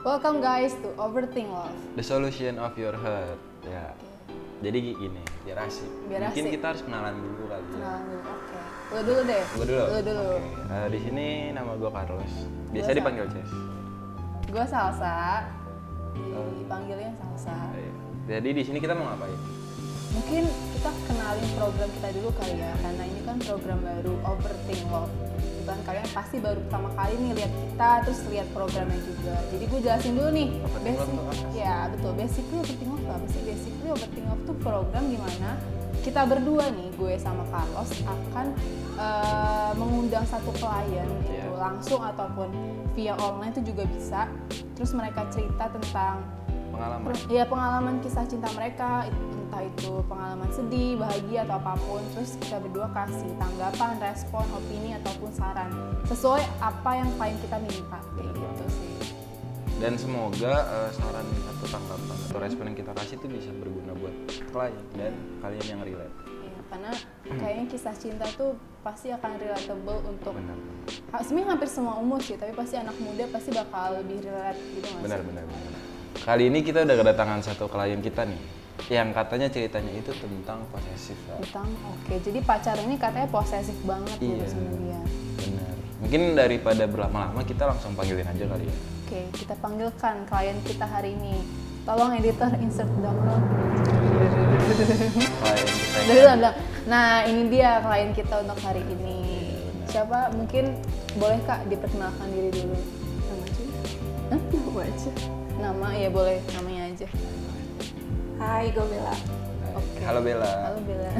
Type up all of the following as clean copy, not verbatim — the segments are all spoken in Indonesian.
Welcome guys to Overthink Love. The solution of your heart. Ya. Jadi gini, biar asik. Biar Mungkin asik. kita harus kenalan dulu kali ya. Kenalan dulu, oke. Lu dulu deh. Gue dulu. Lu dulu. Di sini nama gue Carlos. Biasa Gua dipanggil Ces. Gue Salsa. Dipanggilnya Salsa. Iya. Jadi di sini kita mau ngapain? Mungkin kita kenalin program kita dulu kali ya, karena ini kan program baru Overthink Love. Dan kalian pasti baru pertama kali nih lihat kita, terus lihat programnya juga. Jadi gue jelasin dulu nih. Overthink Love tuh apa sih? Ya betul. Basically Overthink Love apa sih? Basically Overthink Love tuh program gimana kita berdua nih, gue sama Carlos akan mengundang satu klien gitu, langsung ataupun via online itu juga bisa. Terus mereka cerita tentang pengalaman kisah cinta mereka, entah itu pengalaman sedih, bahagia atau apapun. Terus kita berdua kasih tanggapan, respon, opini ataupun saran sesuai apa yang klien kita minta, kayak gitu sih. Dan semoga saran atau tanggapan atau respon yang kita kasih itu bisa berguna buat klien dan kalian yang relate. Ya, karena kayaknya kisah cinta tuh pasti akan relatable untuk Benar. sebenarnya hampir semua umur sih, tapi pasti anak muda pasti bakal lebih relate gitu nggak sih? Benar. Kali ini kita udah kedatangan satu klien kita nih, yang katanya ceritanya itu tentang posesif. Oke, jadi pacar ini katanya posesif banget gitu Iya. sama dia. Benar. Mungkin daripada berlama-lama kita langsung panggilin aja kali ya. Oke, kita panggilkan klien kita hari ini. Tolong editor insert download. Klien kita yang Nah, ini dia klien kita untuk hari ini. Siapa? Mungkin boleh Kak diperkenalkan diri dulu. Nama aja? Hah? Nama aja. Nama ya boleh, namanya aja. Hai, gue Bella. Oke. Halo Bella. Halo Bella.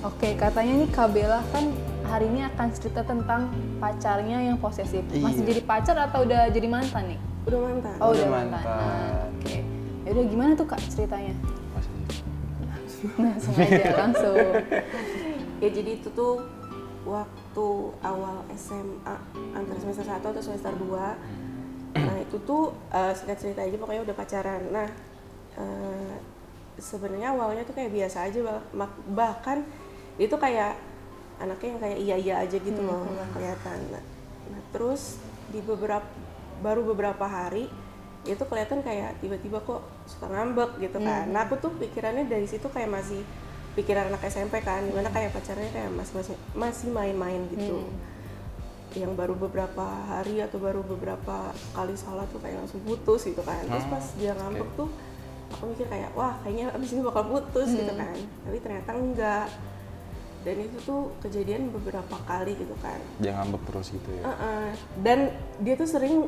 Oke, katanya nih Kak Bella kan hari ini akan cerita tentang pacarnya yang posesif. Masih Iya. jadi pacar atau udah jadi mantan nih? Udah mantan. Oh, Udah udah mantan. mantan. Oke. Ya udah gimana tuh Kak ceritanya? Posesif. Langsung aja, langsung. Ya jadi itu tuh waktu awal SMA antara semester 1 atau semester 2. Nah itu tuh singkat cerita aja pokoknya udah pacaran. Nah sebenarnya awalnya tuh kayak biasa aja, bahkan itu kayak anaknya yang kayak iya aja gitu loh, nggak kelihatan. Nah terus di baru beberapa hari itu kelihatan kayak tiba-tiba kok suka ngambek gitu kan. Nah aku tuh pikirannya dari situ kayak masih pikiran anak SMP kan, dimana kayak pacarnya kayak masih main-main gitu. Yang baru beberapa hari atau baru beberapa kali salah tuh kayak langsung putus gitu kan. Terus pas dia ngambek tuh aku mikir kayak wah kayaknya abis ini bakal putus gitu kan. Tapi ternyata enggak. Dan itu tuh kejadian beberapa kali gitu kan. Dia ngambek terus gitu ya. Dan dia tuh sering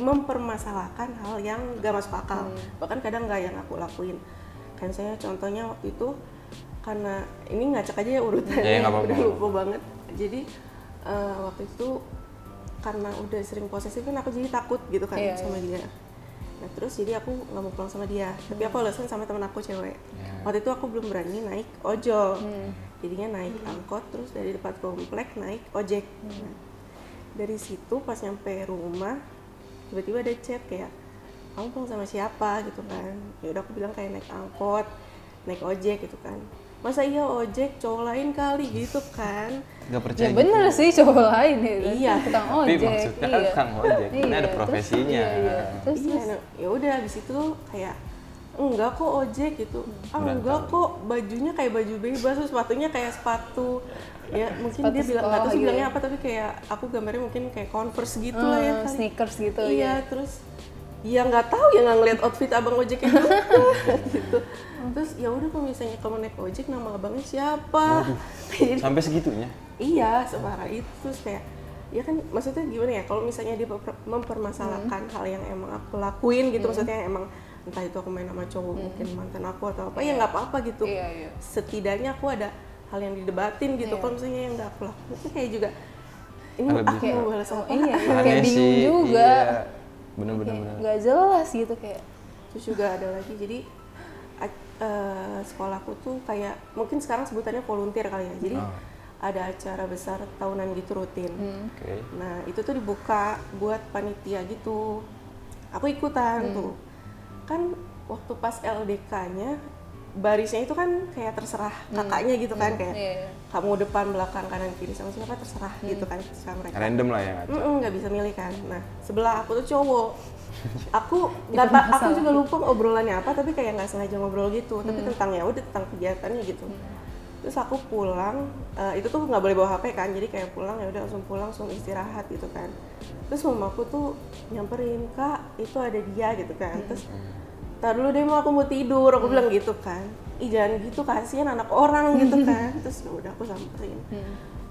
mempermasalahkan hal yang gak masuk akal. Bahkan kadang gak yang aku lakuin. Kan saya contohnya waktu itu, karena ini ngacak aja ya urutannya, Ya, nggak apa-apa. udah lupa banget. Jadi waktu itu karena udah sering posesif kan aku jadi takut gitu kan sama dia. Nah terus jadi aku nggak mau pulang sama dia, tapi aku alasan sama temen aku cewek. Waktu itu aku belum berani naik ojol, jadinya naik angkot, terus dari depan komplek naik ojek. Nah, dari situ pas nyampe rumah tiba-tiba ada chat kayak kamu pulang sama siapa gitu kan. Ya udah aku bilang kayak naik angkot, naik ojek gitu kan. Masa iya ojek cowok lain kali gitu kan. Gak percaya Ya bener gitu. sih cowok lain ya. Iya. Tukang Tapi ojek. maksudnya kan tukang ojek, ini ada profesinya. Terus Iya, nah, ya udah habis itu kayak enggak kok ojek gitu. Enggak kok bajunya kayak baju bebas, terus sepatunya kayak sepatu. Ya mungkin Sepatu dia bilang sekolah nggak tahu sih gitu bilangnya ya. apa, tapi kayak aku gambarnya mungkin kayak Converse gitu lah ya kali. sneakers gitu. Iya, terus ya nggak tahu ya nggak ngeliat outfit abang ojek itu gitu. Terus ya udah kalau misalnya kamu naik ojek nama abangnya siapa? Jadi, Sampai segitunya. iya separah itu. Terus kayak ya kan maksudnya gimana ya kalau misalnya dia mempermasalahkan hal yang emang aku lakuin gitu, maksudnya emang entah itu aku main sama cowok mungkin mantan aku atau apa, ya nggak apa-apa gitu. Iya. Setidaknya aku ada hal yang didebatin gitu. Kalau misalnya yang nggak aku lakuin itu kayak juga ini Lebih aku mau balas apa? Iya, Aneh kayak bingung sih, juga. Iya. Bener-bener. Gak jelas gitu kayak. Terus juga ada lagi, jadi sekolahku tuh kayak mungkin sekarang sebutannya volunteer kali ya. Jadi ada acara besar tahunan gitu rutin. Oke. Nah itu tuh dibuka buat panitia gitu. Aku ikutan tuh. Kan waktu pas LDK-nya barisnya itu kan kayak terserah kakaknya gitu kan, kayak Iya. kamu depan, belakang, kanan, kiri sama siapa terserah gitu kan sama mereka. Random lah ya ngaco. Nggak bisa milih kan. Nah sebelah aku tuh cowok. Aku juga lupa obrolannya apa, tapi kayak nggak sengaja ngobrol gitu, tapi tentang ya udah tentang kegiatannya gitu. Terus aku pulang, itu tuh nggak boleh bawa HP kan, jadi kayak pulang ya udah langsung pulang, langsung istirahat gitu kan. Terus mamaku tuh nyamperin, Kak itu ada dia gitu kan. Terus tar dulu deh, aku mau tidur, aku bilang gitu kan. Ih jangan gitu, kasihan anak orang gitu kan. Terus udah aku samperin.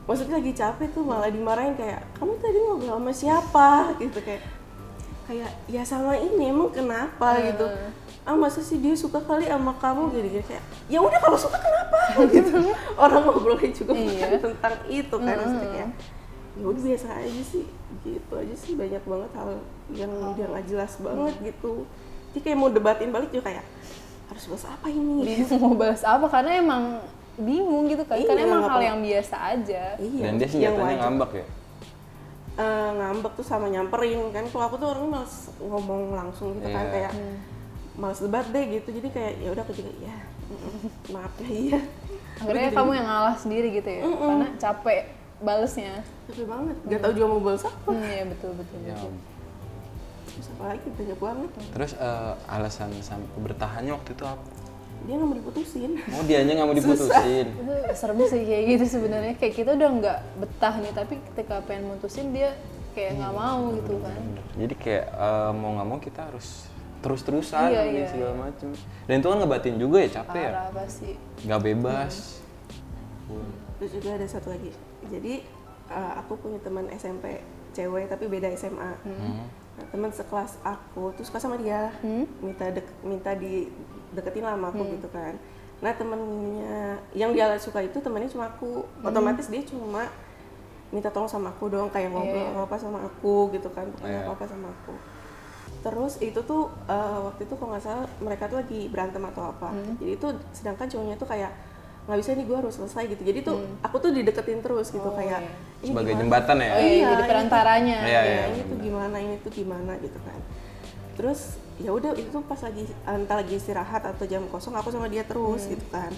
Maksudnya lagi capek tuh malah dimarahin kayak, kamu tadi ngobrol sama siapa gitu, kayak ya sama ini, emang kenapa gitu. Masa sih dia suka kali sama kamu gitu, kayak ya udah kalau suka kenapa gitu. Orang ngobrolnya juga bukan tentang itu kan, maksudnya kayak ya udah biasa aja sih gitu aja sih. Banyak banget hal yang dia nggak jelas banget gitu. Jadi kayak mau debatin balik juga kayak harus bahas apa ini? Bingung mau bahas apa karena emang bingung gitu kan. Iya, Karena emang hal nggak yang biasa aja. Iya. Dan dia senjatanya ngambek ya. Ngambek tuh sama nyamperin kan. Kalau aku tuh orangnya males ngomong langsung gitu kan, kayak males debat deh gitu. Jadi kayak ya udah aku juga ya maaf ya iya. Akhirnya kamu yang ngalah sendiri gitu ya. Karena capek balesnya. Capek banget. Gak tau juga mau balas apa. Iya betul. Ya. Terus apa lagi, banyak banget. Terus alasan sampai bertahannya waktu itu apa? Dia nggak mau diputusin. Oh dianya nggak mau diputusin. Itu serem sih kayak gitu sebenarnya. Kayak kita udah nggak betah nih, tapi ketika pengen mutusin dia kayak nggak mau gitu kan. Jadi kayak mau nggak mau kita harus terus-terusan Iya. segala macem. Dan itu kan ngebatin juga ya, capek ya. Parah pasti. Nggak bebas. Terus juga ada satu lagi. Jadi aku punya teman SMP cewek tapi beda SMA. Nah, teman sekelas aku tuh suka sama dia, minta dideketin lah sama aku gitu kan. Nah temennya yang dia suka itu temennya cuma aku, otomatis dia cuma minta tolong sama aku doang, kayak ngobrol apa sama aku gitu kan, pokoknya apa sama aku. Terus itu tuh waktu itu kalau nggak salah mereka tuh lagi berantem atau apa, jadi itu sedangkan cowoknya tuh kayak nggak bisa nih, gue harus selesai gitu. Jadi tuh aku tuh dideketin terus gitu, kayak ini Sebagai gimana? jembatan ya. Iya, jadi perantaranya. Iya, Ini tuh gimana, ini tuh gimana gitu kan. Terus ya udah itu tuh pas lagi entah lagi istirahat atau jam kosong aku sama dia terus gitu kan.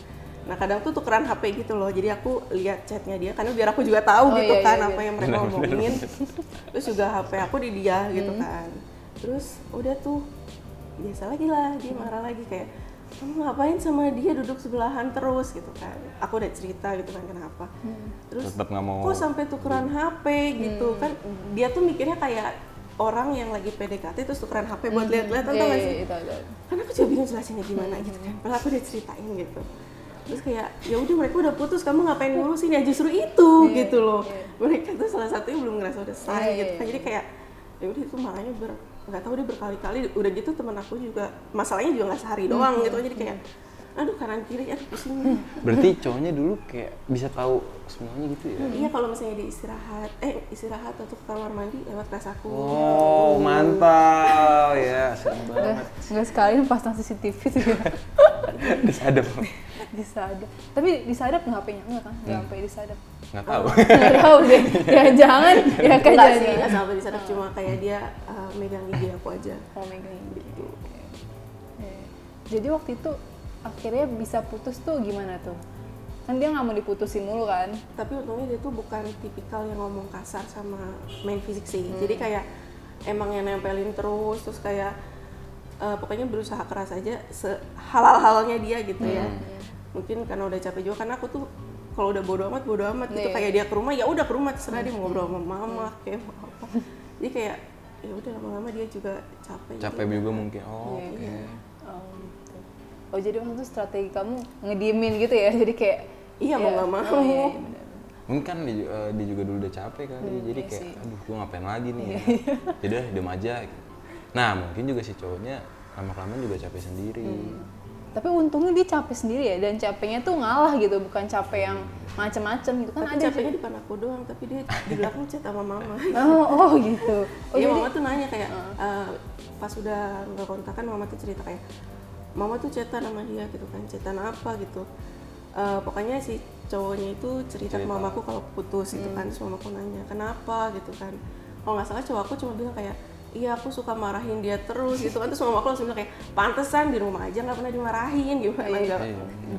Nah kadang tuh tukeran HP gitu loh, jadi aku lihat chatnya dia karena biar aku juga tahu gitu kan apa yang mereka ngomongin. Terus juga HP aku di dia gitu kan. Terus udah tuh biasa lagi lah, dia marah lagi kayak, kamu ngapain sama dia duduk sebelahan terus gitu kan. Aku udah cerita gitu kan kenapa. Terus Tetap nggak mau. kok sampai tukeran HP gitu kan. Dia tuh mikirnya kayak orang yang lagi PDKT terus tukeran HP buat lihat-lihat, tau gak sih? Karena aku juga bingung jelasinnya gimana gitu kan. Padahal aku udah ceritain gitu. Terus kayak ya udah mereka udah putus, kamu ngapain ngurusin ya, justru itu gitu loh. Mereka tuh salah satunya belum ngerasa udah selesai gitu kan. Jadi kayak ya udah itu marahnya nggak tahu dia berkali-kali. Udah gitu teman aku juga masalahnya juga nggak sehari doang gitu. Jadi kayak aduh kanan kiri aduh pusing. Berarti cowoknya dulu kayak bisa tahu semuanya gitu ya? Iya kalau misalnya dia istirahat atau ke kamar mandi lewat kelas aku. Oh mantap ya, serem banget. Enggak sekali pasang CCTV tuh ya. Disadap. Disadap. Tapi disadap nggak HP-nya enggak kan? Nggak sampai disadap. Nggak tahu. Nggak tahu deh. Ya jangan. Ya kan Enggak sih, jangan. nggak sampai disadap, cuma kayak dia megang IG aku aja. Oh my god. Gitu. Jadi waktu itu akhirnya bisa putus tuh gimana tuh? Kan dia nggak mau diputusin mulu kan? Tapi untungnya dia tuh bukan tipikal yang ngomong kasar sama main fisik sih. Jadi kayak emang yang nempelin terus kayak pokoknya berusaha keras aja halal-halalnya dia gitu ya. Mungkin karena udah capek juga, karena aku tuh kalau udah bodo amat gitu. Kayak dia ke rumah ya udah ke rumah, terserah dia mau ngobrol sama mama kayak mau apa. Jadi kayak ya udah lama-lama dia juga capek. Capek gitu. juga mungkin. Oh, Iya, oke. iya. Gitu. Oh jadi waktu itu strategi kamu ngediemin gitu ya? Jadi kayak Iya mau nggak mau. Oh, iya, bener. Mungkin kan dia juga dulu udah capek kali, jadi iya kayak sih. aduh gue ngapain lagi nih ya. Jadi udah diem aja gitu. Nah mungkin juga si cowoknya lama-kelamaan juga capek sendiri. Tapi untungnya dia capek sendiri ya, dan capeknya tuh ngalah gitu, bukan capek yang macem-macem gitu kan. Tapi Ada capeknya di depan aku doang, tapi dia di belakang chat sama mama. Oh gitu. Oh Iya jadi mama tuh nanya kayak pas udah nggak kontakan mama tuh cerita kayak mama tuh chatan sama dia gitu kan, chatan apa gitu. Pokoknya si cowoknya itu cerita ke mamaku kalau putus gitu kan, terus mamaku nanya kenapa gitu kan. Kalau nggak salah cowok aku cuma bilang kayak iya aku suka marahin dia terus gitu kan. Terus mama aku langsung bilang kayak, pantesan di rumah aja nggak pernah dimarahin, gimana enggak.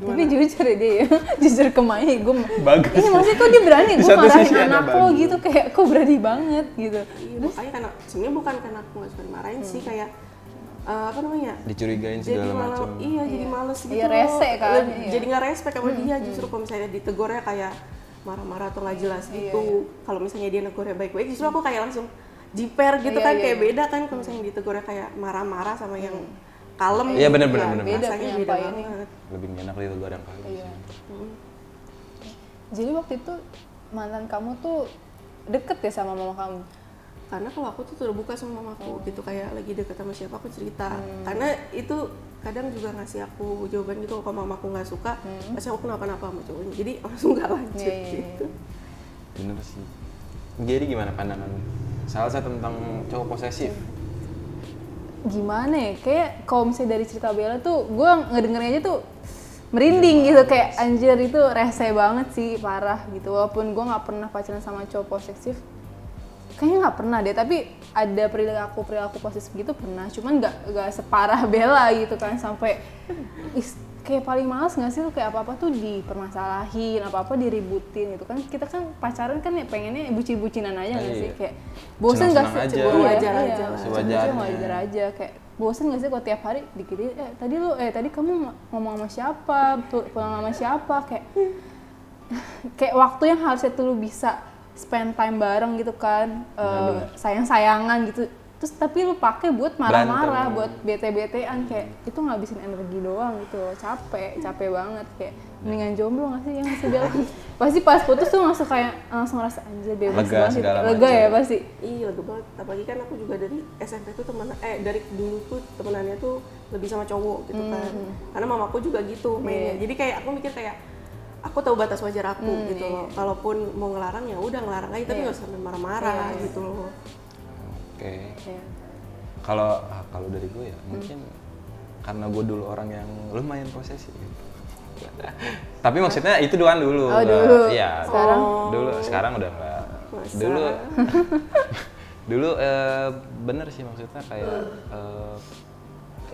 Tapi jujur ya dia ya, jujur ke Maya gue Bagus. ini maksudnya kok dia berani Di gue satu marahin sisi ada anak lo bagus. gitu, kayak kok berani banget gitu. Iya, makanya karena sebenarnya bukan karena aku nggak suka dimarahin sih, kayak apa namanya, Dicurigain jadi segala malah macam. iya jadi males gitu. Iya, rese kan, iya. Jadi nggak respect sama dia. Justru kalau misalnya ditegurnya kayak marah-marah atau nggak jelas gitu. Kalau misalnya dia negornya baik-baik, justru aku kayak langsung jiper gitu kan, kayak beda kan kalau misalnya ditegurnya kayak marah-marah sama yang kalem. Iya, bener, gitu bener, kan. bener. Rasanya Beda beda penyampaiannya. banget. Lebih enak itu goreng kali. Iya. Jadi waktu itu mantan kamu tuh deket ya sama mama kamu? Karena kalau aku tuh terbuka sama mamaku gitu, kayak lagi deket sama siapa aku cerita. Karena itu kadang juga ngasih aku jawaban gitu, kalau mamaku nggak suka pasti aku kenapa-napa sama cowoknya, jadi langsung nggak lanjut gitu. Bener sih. Jadi gimana pandangan salah satu tentang cowok posesif? Gimana ya, kayak kalau misalnya dari cerita Bella tuh gue ngedengernya aja tuh merinding gitu, kayak anjir itu rese banget sih, parah gitu. Walaupun gue nggak pernah pacaran sama cowok posesif, kayaknya nggak pernah deh, tapi ada perilaku posesif gitu pernah, cuman nggak separah Bella gitu kan, sampai kayak paling males nggak sih lu, kayak apa-apa tuh dipermasalahin, apa-apa diributin gitu kan. Kita kan pacaran kan ya pengennya bucin-bucinan aja nggak sih, kayak bosen nggak sih, Senang-senang aja. Iya, Wajar iya, aja lah. Sewajarnya. wajar aja, kayak bosen nggak sih kalau tiap hari dikit tadi kamu ngomong sama siapa, pulang sama siapa, kayak waktu yang harusnya tuh lu bisa spend time bareng gitu kan, sayang-sayangan gitu, terus tapi lu pakai buat marah-marah, buat bete-betean, kayak itu ngabisin energi doang gitu loh. Capek banget, kayak mendingan jomblo nggak sih, yang masih bilang pasti pas putus tuh langsung ngerasa anjir bebas Lega banget, segala lega macam. ya pasti. Iya lega banget, apalagi kan aku juga dari SMP tuh dari dulu tuh temenannya tuh lebih sama cowok gitu kan. Karena mamaku juga gitu mainnya, jadi kayak aku mikir kayak aku tahu batas wajar aku gitu loh. Kalaupun mau ngelarang ya udah ngelarang aja, tapi nggak usah sampai marah-marah gitu loh. Oke. Iya. Kalau dari gue ya mungkin karena gue dulu orang yang lumayan posesif gitu. Tapi maksudnya itu doang dulu. Oh, dulu. Iya. Sekarang? Sekarang udah enggak. Masa? Dulu bener sih, maksudnya kayak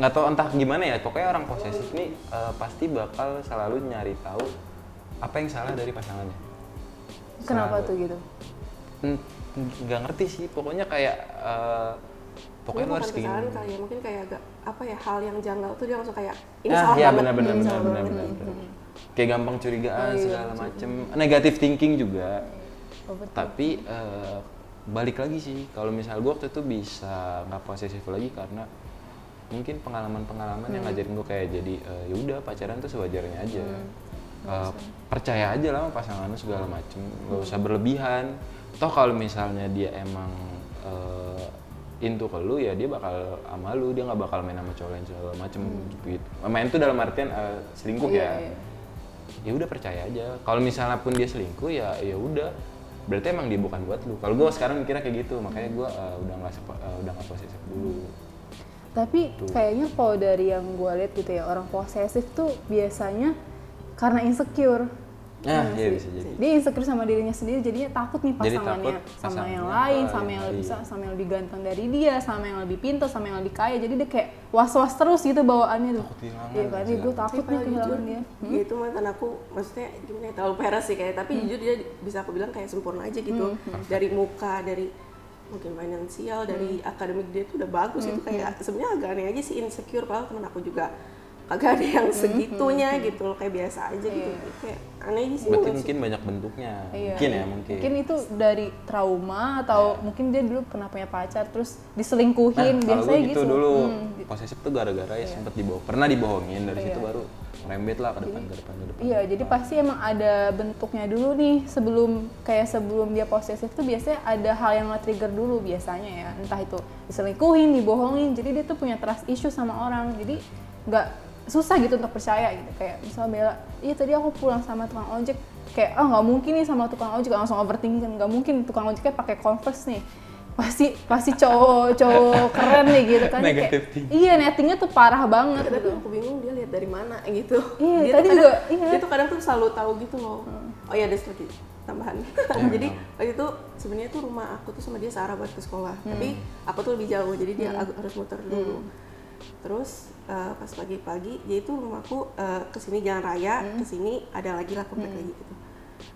nggak tahu entah gimana ya, pokoknya orang posesif nih pasti bakal selalu nyari tahu apa yang salah dari pasangannya. Kenapa Selalu. tuh gitu? Nggak ngerti sih, pokoknya kayak pokoknya lu Bukan harus kesalahan gini. kali ya, mungkin kayak agak apa ya, hal yang janggal tuh dia langsung kayak ini Nah, salah iya banget, benar. ini salah banget. Kayak gampang curigaan segala macem, negative thinking juga. Oh, betul. Tapi balik lagi sih, kalau misal gue waktu itu bisa nggak posesif lagi karena mungkin pengalaman yang ngajarin gue kayak jadi ya udah pacaran tuh sewajarnya aja. Percaya aja lah sama pasangan lu segala macem, nggak usah berlebihan. Toh kalau misalnya dia emang into ke lu ya dia bakal sama lu, dia nggak bakal main sama cowok lain segala macem gitu. Main tuh dalam artian selingkuh ya. Ya udah percaya aja. Kalau misalnya pun dia selingkuh ya udah, berarti emang dia bukan buat lu. Kalau gue sekarang mikirnya kayak gitu, makanya gue udah nggak posesif dulu. Tapi kayaknya kalau dari yang gue lihat gitu ya, orang posesif tuh biasanya karena insecure. Nah, iya bisa jadi. Dia insecure sama dirinya sendiri, jadinya takut nih Jadi pasangannya, takut sama pasangannya yang lain, apa, sama yang lebih iya. sama yang lebih ganteng dari dia, sama yang lebih pintar, sama yang lebih kaya. Jadi dia kayak was-was terus gitu bawaannya tuh. Takut kehilangan, Iya kan, gue takut nih kehilangan dia. Ya itu mantan aku, maksudnya gimana ya, terlalu peres sih kayak, tapi jujur dia bisa aku bilang kayak sempurna aja gitu. Dari muka, dari mungkin finansial, dari akademik dia tuh udah bagus itu, kayak sebenarnya agak aneh aja sih insecure, padahal temen aku juga kagak ada yang segitunya gitu loh, kayak biasa aja gitu. Kayak aneh aja sih. Berarti menurut mungkin banyak bentuknya. Iya. Mungkin. Mungkin itu dari trauma atau mungkin dia dulu pernah punya pacar terus diselingkuhin, Kalau biasanya gue gitu. gitu dulu posesif tuh gara-gara ya sempet pernah dibohongin, dari situ baru merembet lah ke depan. Iya, jadi pasti emang ada bentuknya dulu nih sebelum dia posesif tuh biasanya ada hal yang nge-trigger dulu biasanya ya, entah itu diselingkuhin, dibohongin, jadi dia tuh punya trust issue sama orang, jadi nggak susah gitu untuk percaya gitu. Kayak misalnya Bella, iya tadi aku pulang sama tukang ojek, kayak nggak mungkin nih sama tukang ojek, langsung overthinking, nggak mungkin tukang ojeknya pakai Converse nih, pasti cowok keren nih gitu kan. Negative Kayak, thinking. iya, nettingnya tuh parah banget Tapi gitu. aku bingung dia lihat dari mana gitu. Iya, Dia tadi tuh juga, kadang, dia tuh kadang tuh selalu tahu gitu loh. Oh iya, ada lagi tambahan. Jadi waktu itu sebenarnya tuh rumah aku tuh sama dia searah buat ke sekolah, tapi aku tuh lebih jauh, jadi dia harus muter dulu. Terus pas pagi-pagi, dia itu rumahku ke sini Jalan Raya, ke sini ada lagi lah komplek lagi gitu.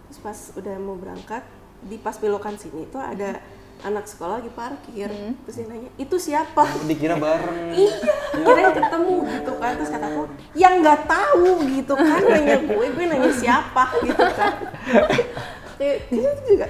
Terus pas udah mau berangkat, di pas belokan sini tuh ada anak sekolah lagi parkir, terus dia nanya, itu siapa? Dikira bareng. Iya, kira ketemu gitu kan, terus kataku, yang nggak tahu gitu kan, nanya gue nanya siapa gitu kan. Itu juga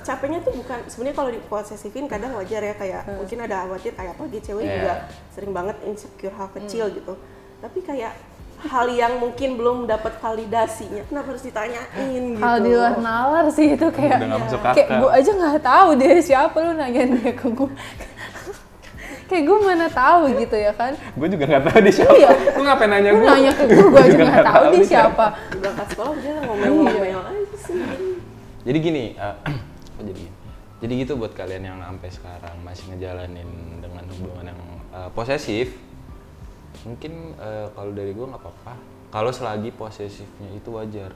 capeknya tuh bukan, sebenarnya kalau diposesifin kadang wajar ya, kayak mungkin ada khawatir kayak apa gitu, cewek juga sering banget insecure hal kecil gitu, tapi kayak hal yang mungkin belum dapat validasinya, kenapa harus ditanyain gitu. Hal di luar nalar sih itu, kayak Udah nggak masuk akal. kayak gue aja nggak tahu dia siapa, lu nanyain dia ke gue. Kayak gue mana tahu gitu ya kan. Gue juga nggak tahu dia siapa. Iya. Lu ngapain nanya Lu gue? nanya ke gue aja nggak tahu dia siapa. Berangkat sekolah dia ngomel-ngomel aja sih. Jadi gini, kok jadi gini? Jadi gitu buat kalian yang sampai sekarang masih ngejalanin dengan hubungan yang posesif, mungkin kalau dari gue nggak apa-apa. Kalau selagi posesifnya itu wajar.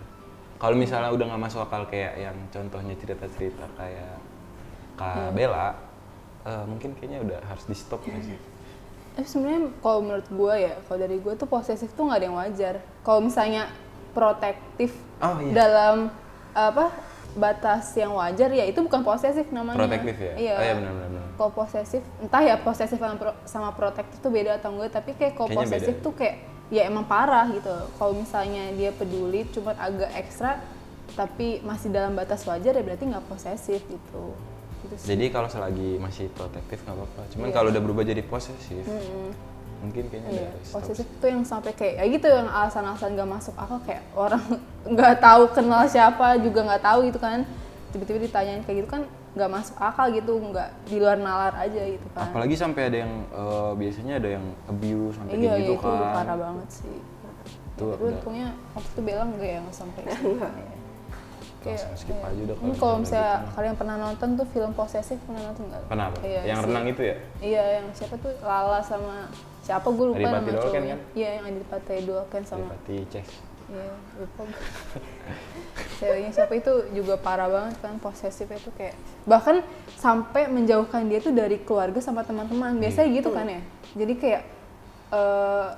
Kalau misalnya udah nggak masuk akal kayak yang contohnya cerita-cerita kayak Kak Bella, mungkin kayaknya udah harus di stop nggak sih? Sebenarnya kalau menurut gue ya, kalau dari gue tuh posesif tuh nggak ada yang wajar. Kalau misalnya protektif dalam batas yang wajar, ya itu bukan posesif namanya. Protektif ya? Iya. Oh iya benar-benar. Kalau posesif, entah ya posesif sama protektif tuh beda atau enggak, tapi kayak kalau Kayaknya posesif beda. tuh kayak ya emang parah gitu. Kalau misalnya dia peduli cuma agak ekstra tapi masih dalam batas wajar, ya berarti nggak posesif gitu. Gitu sih. Jadi kalau selagi masih protektif nggak apa-apa. Cuman kalau udah berubah jadi posesif, mungkin kayaknya udah harus stop. Posesif tuh yang sampai kayak ya gitu, yang alasan-alasan nggak masuk akal, kayak orang nggak tahu kenal siapa juga nggak tahu gitu kan, tiba-tiba ditanyain kayak gitu kan nggak masuk akal gitu, nggak di luar nalar aja gitu kan. Apalagi sampai ada yang biasanya ada yang abuse sampai Iya, kayak gitu itu kan. udah parah banget sih. Itu Tapi untungnya waktu itu bilang enggak yang sampai langsung skip aja udah. Ini kalau misalnya kalian pernah nonton tuh film posesif, pernah nonton nggak? Kenapa? Iya, Yang renang itu ya? Iya, yang siapa tuh, Lala sama siapa gue lupa Adipati nama Dolken cowoknya. kan? Iya, yang Adipati Dolken sama Adipati Cek. iya, lupa gue. Ceweknya siapa itu juga parah banget kan, posesif itu kayak bahkan sampai menjauhkan dia tuh dari keluarga sama teman-teman. Biasanya gitu kan ya. Jadi kayak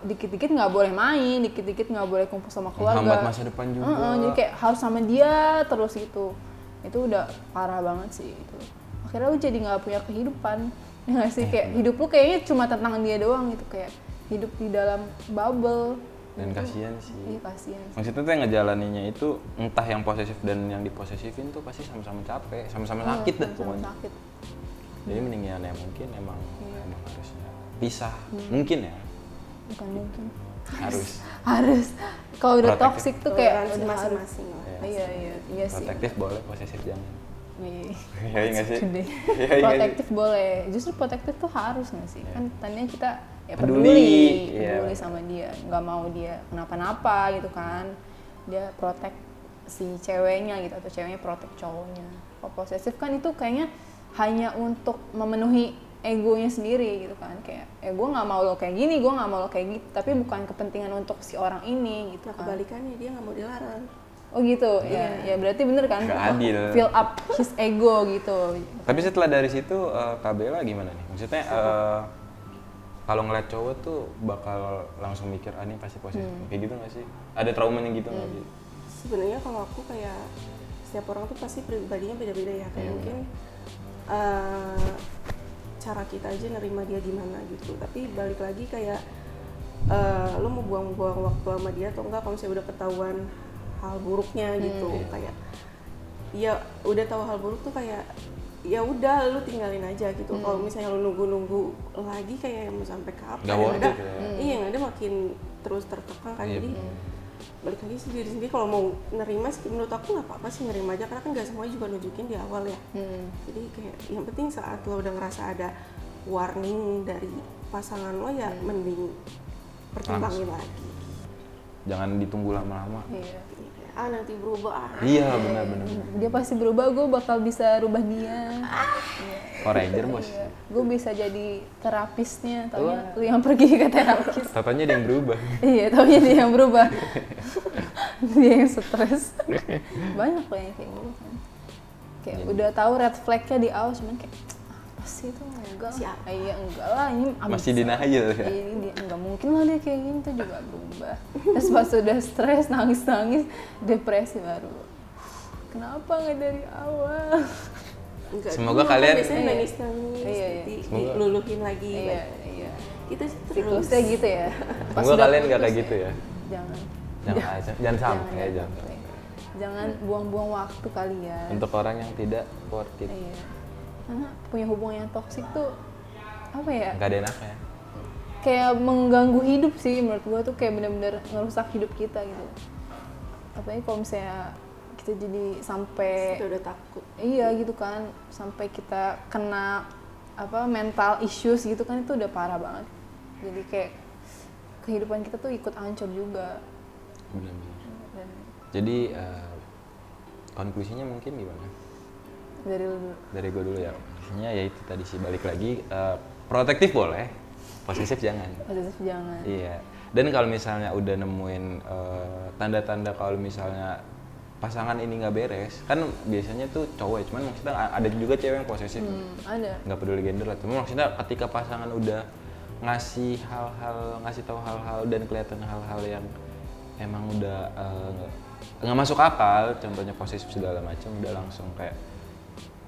dikit-dikit nggak boleh main, dikit-dikit nggak boleh kumpul sama keluarga. Menghambat masa depan juga. Jadi kayak harus sama dia terus gitu. Itu udah parah banget sih itu. Akhirnya lu jadi nggak punya kehidupan. Ya nggak sih, kayak hidup lu kayaknya cuma tentang dia doang gitu, kayak hidup di dalam bubble. Dan kasihan sih. Iya, kasihan. Maksudnya tuh yang ngejalaninnya itu entah yang posesif dan yang diposesifin tuh pasti sama-sama capek, sama-sama sakit dah Sama-sama pokoknya. sakit. Jadi mendingan ya mungkin emang harusnya pisah. Mungkin ya. Bukan mungkin. Harus. Kalau udah Protektif. toxic tuh kayak Toleransi udah harus. masing-masing lah. Iya sih. Protektif boleh, posesif jangan. Iya. Iya nggak sih? Gede. Iya, iya. Protektif boleh. Justru protektif tuh harus nggak sih? Kan tadinya kita ya Peduli. peduli Iya. sama dia, nggak mau dia kenapa-napa gitu kan. Dia protek si ceweknya gitu, atau ceweknya protek cowoknya. Kalau posesif kan itu kayaknya hanya untuk memenuhi egonya sendiri gitu kan, kayak gue nggak mau lo kayak gini, gue nggak mau lo kayak gitu, tapi bukan kepentingan untuk si orang ini gitu Nah kan. kebalikannya dia nggak mau dilarang. Oh gitu, ya berarti bener kan? Nggak adil. Fill up his ego gitu. Tapi setelah dari situ Kak Bella gimana nih? Maksudnya kalau ngeliat cowok tuh bakal langsung mikir ini pasti posesif. Kayak gitu nggak sih? Ada traumanya gitu nggak sih? Sebenarnya kalau aku kayak setiap orang tuh pasti pribadinya beda-beda ya, kayak mungkin cara kita aja nerima dia gimana gitu. Tapi balik lagi kayak lo mau buang-buang waktu sama dia atau enggak kalau misalnya udah ketahuan hal buruknya gitu. Kayak ya udah tahu hal buruk tuh kayak ya udah lu tinggalin aja gitu. Kalau misalnya lu nunggu lagi kayak mau sampai kapan? Nggak worth Yang ada, it ya. iya, yang ada makin terus tertekan kan. Iya, Jadi balik lagi sih diri sendiri, kalau mau nerima sih menurut aku nggak apa-apa sih nerima aja, karena kan nggak semuanya juga nunjukin di awal ya. Jadi kayak yang penting saat lo udah ngerasa ada warning dari pasangan lo ya mending pertimbangin lagi. Jangan ditunggu lama-lama. Iya. Nanti berubah. Iya benar-benar. Dia pasti berubah, gue bakal bisa rubah dia. Power Ranger bos. Iya. Gue bisa jadi terapisnya, taunya lu yang pergi ke terapis. Tatanya ada yang berubah. Iya, taunya dia yang berubah. Dia yang stres. Banyak loh yang kayak gitu kan. Kayak udah tahu red flag-nya di awal, cuman kayak apa sih itu, enggak. Iya enggak lah, ini masih denial ya. Ini dia enggak mungkin lah dia kayak gini tuh juga berubah. Terus pas udah stres, nangis, depresi baru. Kenapa nggak dari awal? Enggak, semoga kalian biasanya nangis-nangis, diluluhin lagi. Iya. Itu terus. Siklusnya gitu ya. Semoga kalian nggak kayak gitu ya. Jangan sampai. Jangan buang-buang waktu kalian. Untuk orang yang tidak worth it. Iya. Karena punya hubungan yang toksik tuh apa ya? Nggak ada enaknya. Kayak mengganggu hidup sih menurut gua tuh, kayak benar-benar ngerusak hidup kita gitu. Apalagi kalau misalnya kita jadi sampai kita udah takut. Iya gitu kan, sampai kita kena mental issues gitu kan, itu udah parah banget. Jadi kayak kehidupan kita tuh ikut hancur juga. Benar-benar. Jadi konklusinya mungkin gimana? Dari gue dulu ya. Konklusinya ya itu tadi sih, balik lagi, protektif boleh, posesif jangan. Posesif jangan. Iya. Dan kalau misalnya udah nemuin tanda-tanda kalau misalnya pasangan ini nggak beres, kan biasanya tuh cowok ya, cuman maksudnya ada juga cewek yang posesif. Ada. Nggak peduli gender lah. Cuma maksudnya ketika pasangan udah ngasih tahu hal-hal dan kelihatan hal-hal yang emang udah nggak masuk akal, contohnya posesif segala macam, udah langsung kayak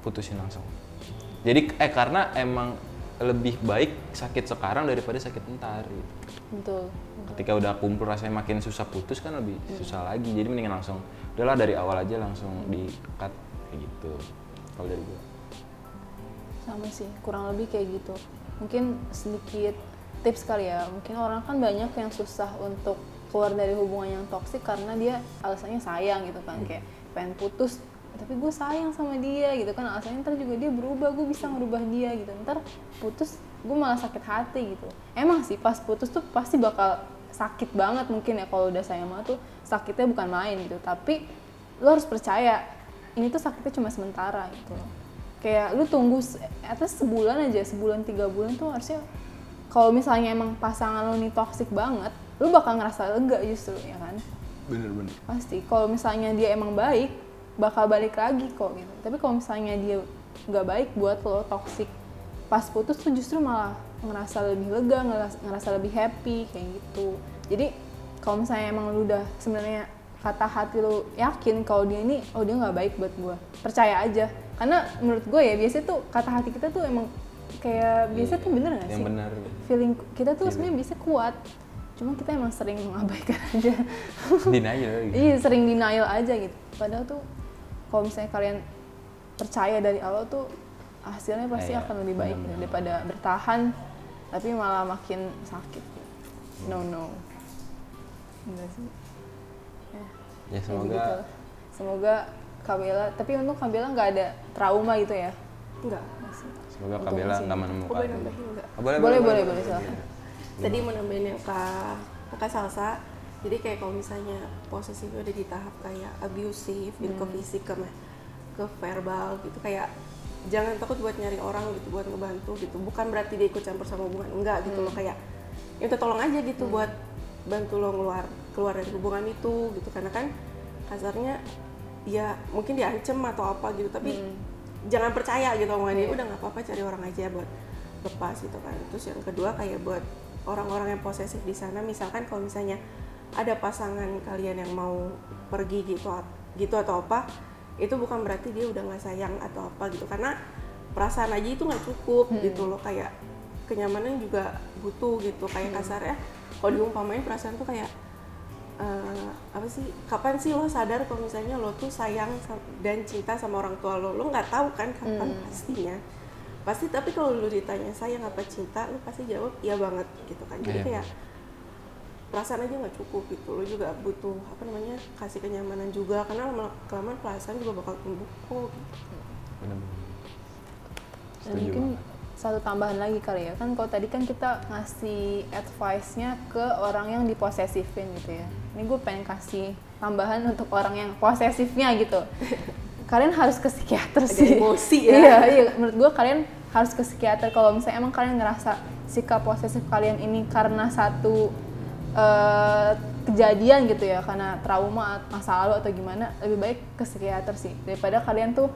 putusin langsung. Jadi karena emang lebih baik sakit sekarang daripada sakit ntar gitu. Betul. Ketika udah kumpul rasanya makin susah putus kan lebih susah lagi. Jadi mendingan langsung udahlah dari awal aja langsung di-cut kayak gitu. Kalau dari gue. Sama sih, kurang lebih kayak gitu. Mungkin sedikit tips kali ya. Mungkin orang kan banyak yang susah untuk keluar dari hubungan yang toksik karena dia alasannya sayang gitu kan, kayak pengen putus tapi gue sayang sama dia gitu kan, alasannya ntar juga dia berubah, gue bisa ngerubah dia gitu, ntar putus gue malah sakit hati gitu. Emang sih pas putus tuh pasti bakal sakit banget mungkin ya, kalau udah sayang banget tuh sakitnya bukan main gitu, tapi lo harus percaya ini tuh sakitnya cuma sementara gitu. Kayak lu tunggu atas sebulan aja, sebulan 3 bulan tuh harusnya, kalau misalnya emang pasangan lo nih toksik banget, lu bakal ngerasa lega justru, ya kan? Bener-bener. Pasti. Kalau misalnya dia emang baik, bakal balik lagi kok gitu. Tapi kalau misalnya dia nggak baik buat lo, toksik, pas putus tuh justru malah ngerasa lebih lega, ngerasa lebih happy kayak gitu. Jadi kalau misalnya emang lu udah sebenarnya kata hati lu yakin kalau dia ini, oh dia nggak baik buat gue, percaya aja. Karena menurut gue ya biasanya tuh kata hati kita tuh emang kayak biasa tuh bener nggak sih? Yang benar. Feeling kita tuh sebenarnya bisa kuat. Cuma kita emang sering mengabaikan aja. Denial gitu. Iya, sering denial aja gitu. Padahal tuh kalau misalnya kalian percaya dari awal tuh hasilnya pasti akan lebih baik daripada bertahan tapi malah makin sakit. No. Enggak sih. Ya semoga gitu. Semoga Kabela, tapi untuk Kabela nggak ada trauma gitu ya? Enggak. Semoga Kabela nggak menemukan. Boleh silahkan. Tadi mau nambahin yang Kak Salsa, jadi kayak kalau misalnya posesif udah di tahap kayak abusive, gitu, ke fisik, ke verbal gitu, kayak jangan takut buat nyari orang gitu, buat ngebantu gitu, bukan berarti dia ikut campur sama hubungan, enggak gitu loh, kayak ya udah tolong aja gitu buat bantu lo keluar dari hubungan itu gitu, karena kan kasarnya ya mungkin diancem atau apa gitu, tapi jangan percaya gitu omongan dia, udah nggak apa-apa, cari orang aja buat lepas gitu kan. Terus yang kedua kayak buat orang-orang yang posesif di sana, misalkan kalau misalnya ada pasangan kalian yang mau pergi gitu atau apa, itu bukan berarti dia udah nggak sayang atau apa gitu, karena perasaan aja itu nggak cukup gitu loh, kayak kenyamanan juga butuh gitu, kayak kasar ya kalau diumpamain perasaan tuh kayak apa sih, kapan sih lo sadar kalau misalnya lo tuh sayang dan cinta sama orang tua lo nggak tahu kan kapan pastinya pasti, tapi kalau lo ditanya sayang apa cinta, lo pasti jawab iya banget gitu kan. Jadi kayak perasaan aja nggak cukup gitu, lo juga butuh kasih kenyamanan juga, karena lama-kelamaan perasaan juga bakal tumbuh kok gitu. Dan mungkin satu tambahan lagi kali ya, kan kalau tadi kan kita ngasih advice-nya ke orang yang diposesifin gitu ya, ini gue pengen kasih tambahan untuk orang yang posesifnya gitu. Kalian harus ke psikiater sih. Emosi ya. Iya, menurut gue kalian harus ke psikiater kalau misalnya emang kalian ngerasa sikap posesif kalian ini karena satu kejadian gitu ya, karena trauma masa lalu atau gimana, lebih baik ke psikiater sih daripada kalian tuh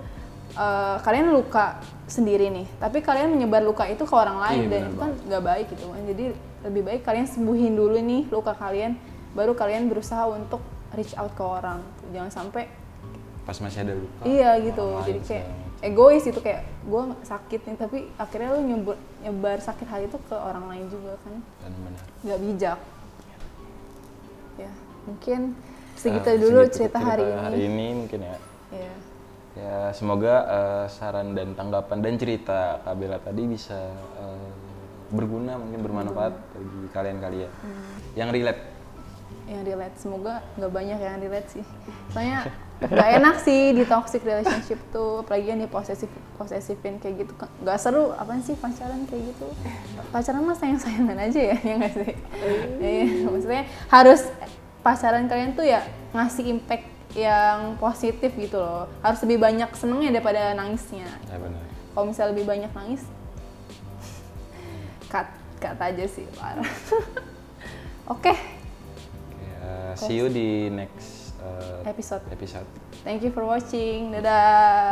kalian luka sendiri nih, tapi kalian menyebar luka itu ke orang lain, dan itu kan nggak baik gitu kan. Jadi lebih baik kalian sembuhin dulu nih luka kalian, baru kalian berusaha untuk reach out ke orang. Jangan sampai pas masih ada luka. Iya gitu, jadi kayak egois itu, kayak gue sakit nih tapi akhirnya lu nyebar sakit hati itu ke orang lain juga kan. Benar. Nggak bijak. Ya mungkin segitu dulu cerita hari ini mungkin ya. Iya. Ya semoga saran dan tanggapan dan cerita Kak Bella tadi bisa berguna, mungkin bermanfaat bagi kalian-kalian yang relate. Yang relate, semoga nggak banyak yang relate sih. Soalnya nggak enak sih di toxic relationship tuh, apalagi yang di posesifin kayak gitu. Nggak seru, apaan sih pacaran kayak gitu. Pacaran mah sayang-sayangan aja ya nggak sih? Maksudnya harus pacaran kalian tuh ya ngasih impact yang positif gitu loh. Harus lebih banyak senengnya daripada nangisnya. Ya benar. Kalau misalnya lebih banyak nangis, cut aja sih, parah. Oke. See you di next episode. episode. Thank you for watching. Dadah.